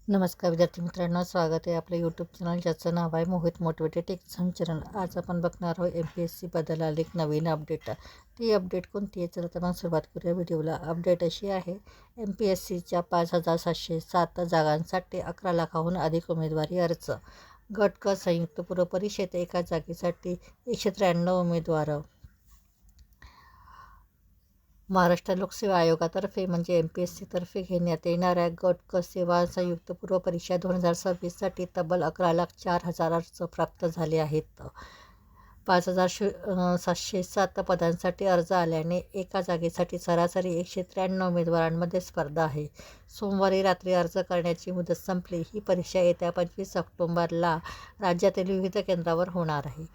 नमस्कार विद्यार्थी मित्रांनो, स्वागत आहे आपल्या यूट्यूब चॅनल ज्याचं नाव आहे मोहित मोटिवेटेड एक्झाम चॅनल. आज आपण बघणार आहोत MPSC बद्दल आले एक नवीन अपडेट. ती अपडेट कोणती आहे? चला तर मग सुरुवात करूया व्हिडिओला. अपडेट अशी आहे, MPSCच्या 5,707 जागांसाठी 11 लाखाहून अधिक उमेदवारी अर्ज. गट क संयुक्त पूर्व परीक्षेत एका जागेसाठी 193 उमेदवार. महाराष्ट्र लोकसेवा आयोगातर्फे म्हणजे MPSC तर्फे घेण्यात येणाऱ्या गट क सेवा संयुक्त पूर्व परीक्षा 2026साठी तब्बल 11,04,000 अर्ज प्राप्त झाले आहेत. 5,707 पदांसाठी अर्ज आल्याने एका जागेसाठी सरासरी 193 उमेदवारांमध्ये स्पर्धा आहे. सोमवारी रात्री अर्ज करण्याची मुदत संपली. ही परीक्षा येत्या 25 ऑक्टोबरला राज्यातील विविध केंद्रावर होणार आहे.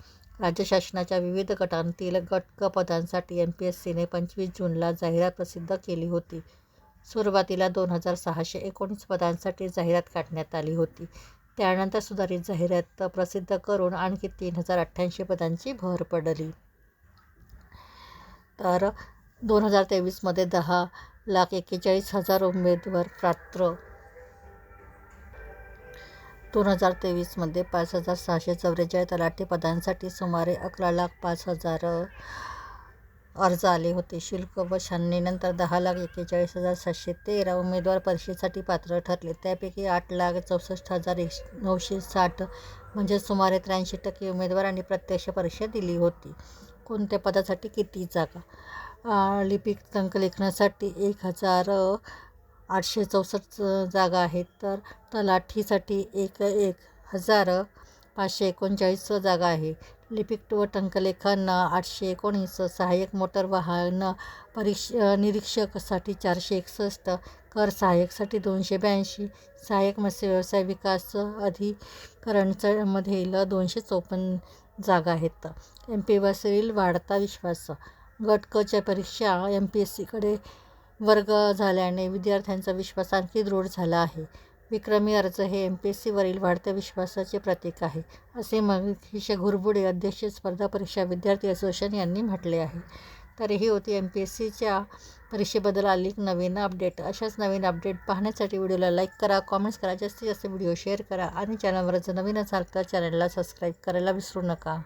राज्य शासनाच्या विविध गटांतील गट क पदांसाठी MPSCने 25 जूनला जाहिरात प्रसिद्ध केली होती. सुरुवातीला 2,619 पदांसाठी जाहिरात काढण्यात आली होती. त्यानंतर सुधारित जाहिरात प्रसिद्ध करून आणखी 3,088 पदांची भर पडली. तर 2023मध्ये 10,41,000 उमेदवार पात्र. 2023मध्ये 5,644 तलाठी पदांसाठी सुमारे 11,05,000 अर्ज आले होते. शुल्क व छाननीनंतर 10,41,713 उमेदवार परीक्षेसाठी पात्र ठरले. त्यापैकी 8,64,960 म्हणजे सुमारे 83% उमेदवारांनी प्रत्यक्ष परीक्षा दिली होती. कोणत्या पदासाठी किती जागा? लिपिक टंकलेखनासाठी 1,864 जागा आहेत. तर तलाठीसाठी 1,539 जागा आहे. लिपिक व टंकलेखन 819, सहाय्यक मोटर वाहन निरीक्षकसाठी 461, कर सहाय्यकसाठी 282, सहाय्यक मत्स्य व्यवसाय विकास अधिकरणमधील 254 जागा आहेत. MPSCवरील वाढता विश्वास. गट क च्या परीक्षा MPSCकडे वर्ग झाल्याने विद्यार्थ्यांचा विश्वास आणखी दृढ झाला आहे. विक्रमी अर्ज हे MPSCवरील वाढत्या विश्वासाचे प्रतीक आहे, असे मनीष घुरबुडे, अध्यक्ष स्पर्धा परीक्षा विद्यार्थी असोसिएशन यांनी म्हटले आहे. तर ही होती MPSCच्या परीक्षेबद्दल आली नवीन अपडेट. अशाच नवीन अपडेट पाहण्यासाठी व्हिडिओला लाईक करा, कॉमेंट्स करा, जास्तीत जास्त व्हिडिओ शेअर करा आणि चॅनलवर जर नवीन असाल तर चॅनलला सबस्क्राईब करायला विसरू नका.